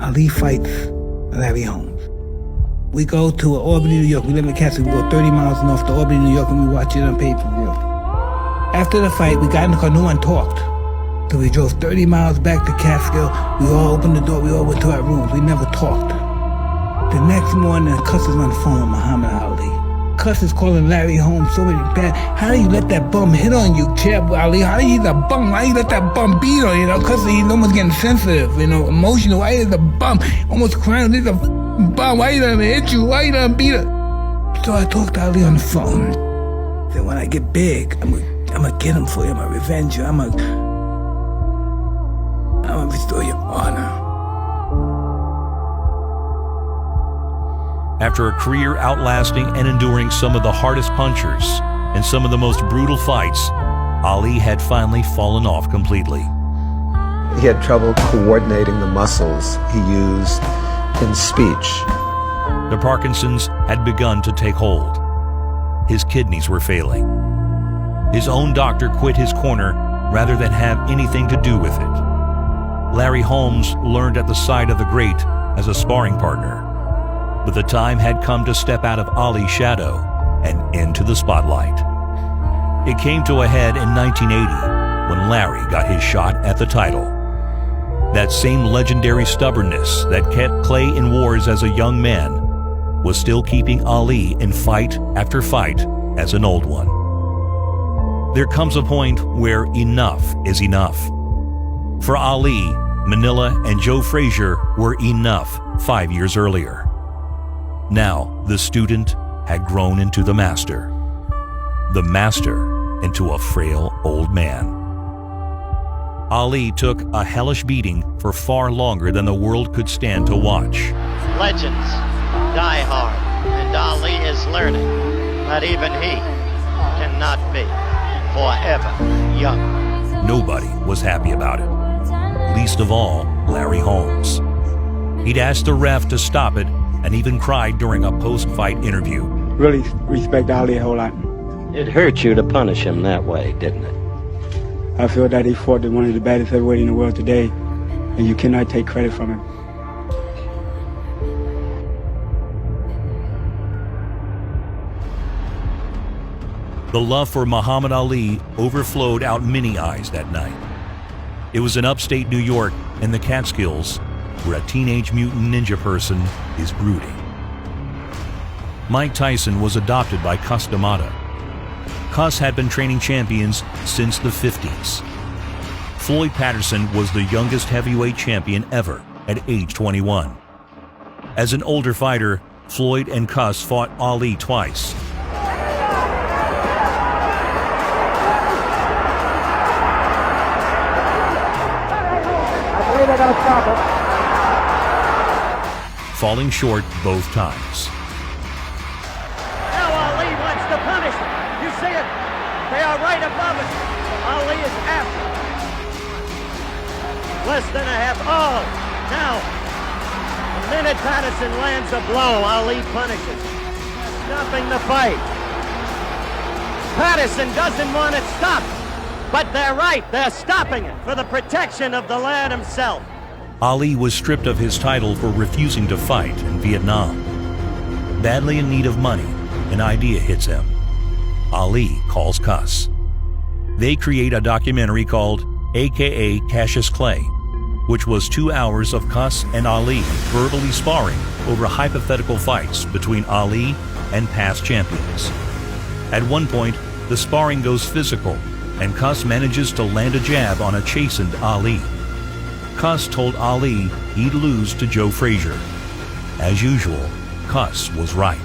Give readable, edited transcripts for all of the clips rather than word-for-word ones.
Ali fights Larry Holmes. We go to Albany, New York. We live in Castle. We go 30 miles north to Albany, New York, and we watch it on pay-per-view. After the fight, we got in the car. No one talked. So we drove 30 miles back to Catskill. We all opened the door. We all went to our rooms. We never talked. The next morning, Cuss is on the phone with Muhammad Ali. Cuss is calling Larry Holmes so many bad. How do you let that bum hit on you, Chad Ali? How do you he's a bum? Why you let that bum beat on you? Cuss, he's almost getting sensitive, emotional. Why is the bum almost crying? There's a bum. Why you let him hit you? Why you let him beat her? So I talked to Ali on the phone. Said, when I get big, I'm gonna get him for you. I'm gonna revenge you. I'm gonna restore your honor. After a career outlasting and enduring some of the hardest punchers and some of the most brutal fights, Ali had finally fallen off completely. He had trouble coordinating the muscles he used in speech. The Parkinson's had begun to take hold. His kidneys were failing. His own doctor quit his corner rather than have anything to do with it. Larry Holmes learned at the side of the great as a sparring partner. But the time had come to step out of Ali's shadow and into the spotlight. It came to a head in 1980 when Larry got his shot at the title. That same legendary stubbornness that kept Clay in wars as a young man was still keeping Ali in fight after fight as an old one. There comes a point where enough is enough. For Ali, Manila and Joe Frazier were enough 5 years earlier. Now, the student had grown into the master into a frail old man. Ali took a hellish beating for far longer than the world could stand to watch. Legends die hard, and Ali is learning that even he cannot be forever young. Nobody was happy about it, least of all Larry Holmes. He'd asked the ref to stop it and even cried during a post-fight interview. Really respect Ali a whole lot. It hurt you to punish him that way, didn't it? I feel that he fought one of the baddest heavyweights in the world today, and you cannot take credit from him. The love for Muhammad Ali overflowed out many eyes that night. It was in upstate New York in the Catskills, where a teenage mutant ninja person is brooding. Mike Tyson was adopted by Cus D'Amato. Cus had been training champions since the 50s. Floyd Patterson was the youngest heavyweight champion ever at age 21. As an older fighter, Floyd and Cus fought Ali twice. Falling short both times. Now Ali wants to punish him. You see it? They are right above us. Ali is after. Less than a half. Oh, now, the minute Patterson lands a blow, Ali punishes. Stopping the fight. Patterson doesn't want it stopped, but they're right. They're stopping it for the protection of the lad himself. Ali was stripped of his title for refusing to fight in Vietnam. Badly in need of money, an idea hits him. Ali calls Cus. They create a documentary called AKA Cassius Clay, which was 2 hours of Cus and Ali verbally sparring over hypothetical fights between Ali and past champions. At one point, the sparring goes physical, and Cus manages to land a jab on a chastened Ali. Cus told Ali he'd lose to Joe Frazier. As usual, Cus was right.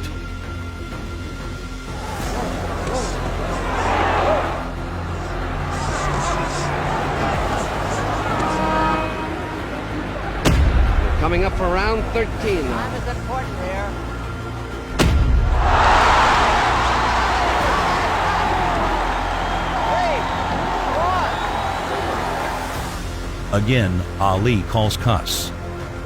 We're coming up for round 13 now. Time is important here. Again, Ali calls Cus.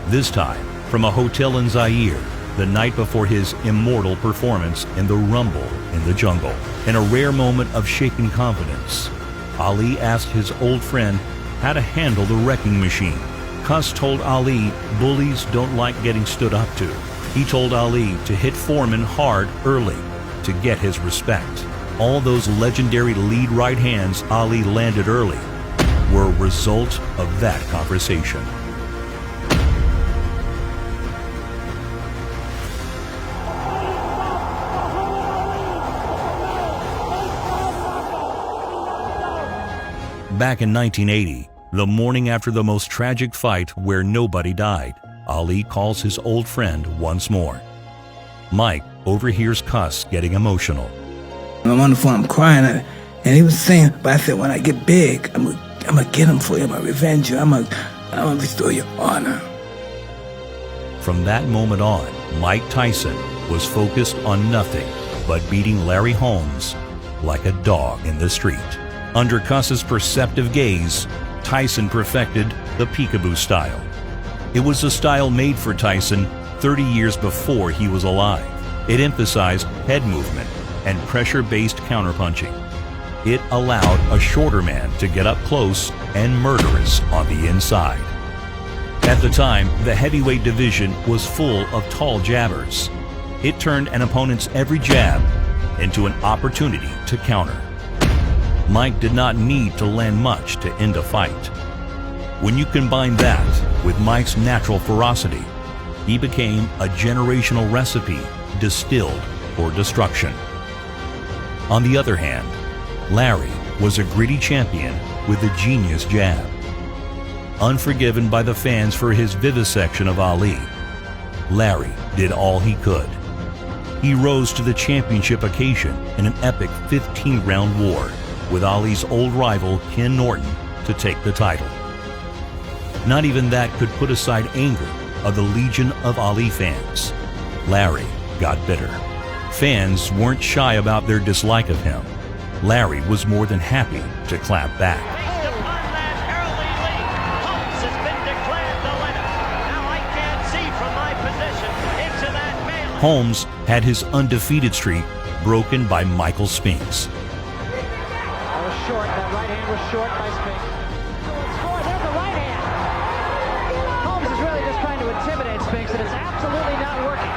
This time, from a hotel in Zaire, the night before his immortal performance in the Rumble in the Jungle. In a rare moment of shaken confidence, Ali asked his old friend how to handle the wrecking machine. Cuss told Ali bullies don't like getting stood up to. He told Ali to hit Foreman hard early to get his respect. All those legendary lead right hands Ali landed early were a result of that conversation. Back in 1980, the morning after the most tragic fight where nobody died, Ali calls his old friend once more. Mike overhears Cuss getting emotional. I'm on the phone, I'm crying, and he was saying, but I said, when I get big, I'm gonna get him for you, I'm gonna revenge you, I'm gonna restore your honor. From that moment on, Mike Tyson was focused on nothing but beating Larry Holmes like a dog in the street. Under Cuss's perceptive gaze, Tyson perfected the peekaboo style. It was a style made for Tyson 30 years before he was alive. It emphasized head movement and pressure-based counterpunching. It allowed a shorter man to get up close and murderous on the inside. At the time, the heavyweight division was full of tall jabbers. It turned an opponent's every jab into an opportunity to counter. Mike did not need to land much to end a fight. When you combine that with Mike's natural ferocity, he became a generational recipe distilled for destruction. On the other hand, Larry was a gritty champion with a genius jab. Unforgiven by the fans for his vivisection of Ali, Larry did all he could. He rose to the championship occasion in an epic 15-round war with Ali's old rival Ken Norton to take the title. Not even that could put aside anger of the legion of Ali fans. Larry got bitter. Fans weren't shy about their dislike of him. Larry was more than happy to clap back. Based upon that early lead, Holmes has been declared the winner. Now I can't see from my position into that melee. Holmes had his undefeated streak broken by Michael Spinks. That was short. That right hand was short by Spinks. There's the right hand. Holmes is really just trying to intimidate Spinks, and it's absolutely not working.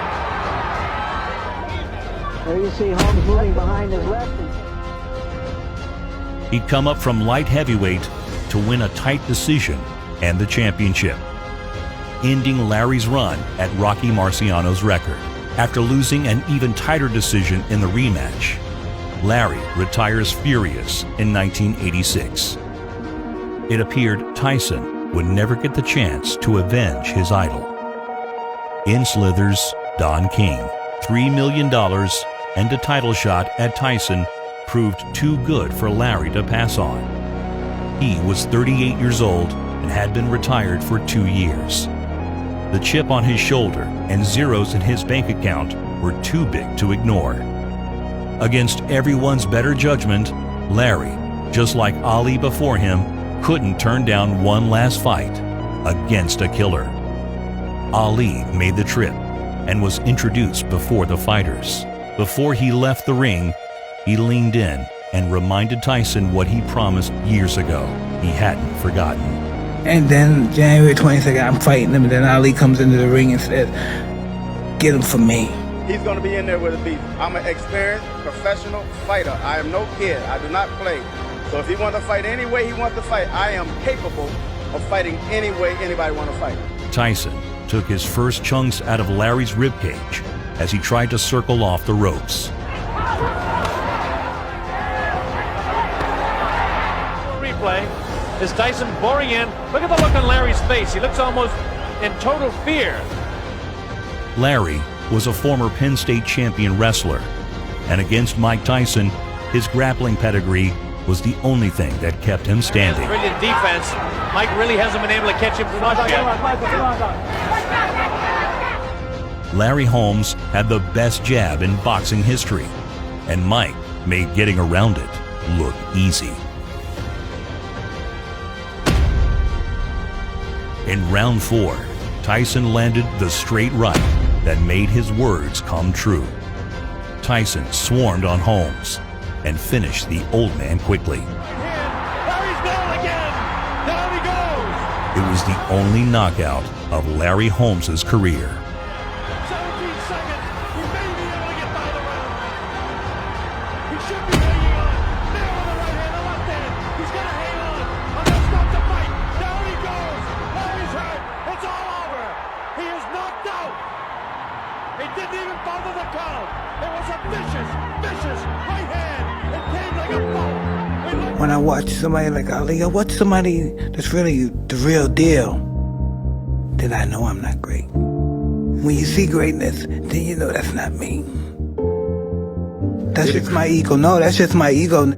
There you see Holmes moving behind his left. He'd come up from light heavyweight to win a tight decision and the championship, ending Larry's run at Rocky Marciano's record. After losing an even tighter decision in the rematch, Larry retires furious in 1986. It appeared Tyson would never get the chance to avenge his idol. In slithers Don King. $3 million and a title shot at Tyson proved too good for Larry to pass on. He was 38 years old and had been retired for 2 years. The chip on his shoulder and zeros in his bank account were too big to ignore. Against everyone's better judgment, Larry, just like Ali before him, couldn't turn down one last fight against a killer. Ali made the trip and was introduced before the fighters. Before he left the ring, he leaned in and reminded Tyson what he promised years ago he hadn't forgotten. And then January 22nd, I'm fighting him, and then Ali comes into the ring and says, get him for me. He's going to be in there with a beef. I'm an experienced professional fighter. I am no kid. I do not play. So if he wants to fight any way he wants to fight, I am capable of fighting any way anybody wants to fight. Tyson took his first chunks out of Larry's ribcage as he tried to circle off the ropes. Replay is Tyson boring in. Look at the look on Larry's face. He looks almost in total fear. Larry was a former Penn State champion wrestler, and against Mike Tyson, his grappling pedigree was the only thing that kept him standing. Brilliant defense. Mike really hasn't been able to catch him flush yet. Larry Holmes had the best jab in boxing history, and Mike made getting around it look easy. In round 4, Tyson landed the straight right that made his words come true. Tyson swarmed on Holmes and finished the old man quickly. Larry's down again. Down he goes. It was the only knockout of Larry Holmes's career. 17 seconds. He may be able to get by the round. He should be hanging on. Nail with the right hand, the left hand. He's going to hang on. And they'll stop the fight. Down he goes. Larry's hurt. It's all over. He is knocked out. He didn't even bother the count. It was a vicious, vicious right hand. It came like a bolt. When I watch somebody like Ali, I watch somebody that's really the real deal, then I know I'm not great. When you see greatness, then you know that's not me. That's just my ego. No, that's just my ego.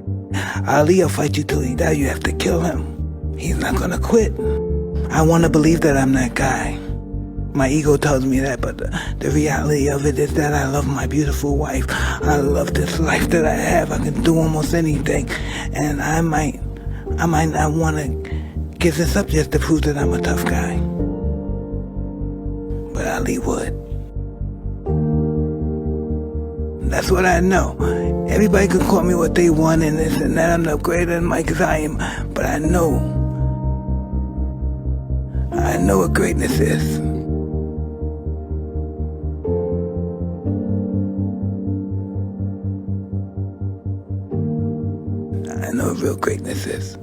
Ali will fight you till he dies. You have to kill him. He's not gonna quit. I want to believe that I'm that guy. My ego tells me that, but the reality of it is that I love my beautiful wife. I love this life that I have. I can do almost anything. And I might not want to give this up just to prove that I'm a tough guy. But Ali would. That's what I know. Everybody can call me what they want and this and that. I'm not greater than Mike as I am. But I know what greatness is. I know what real greatness is.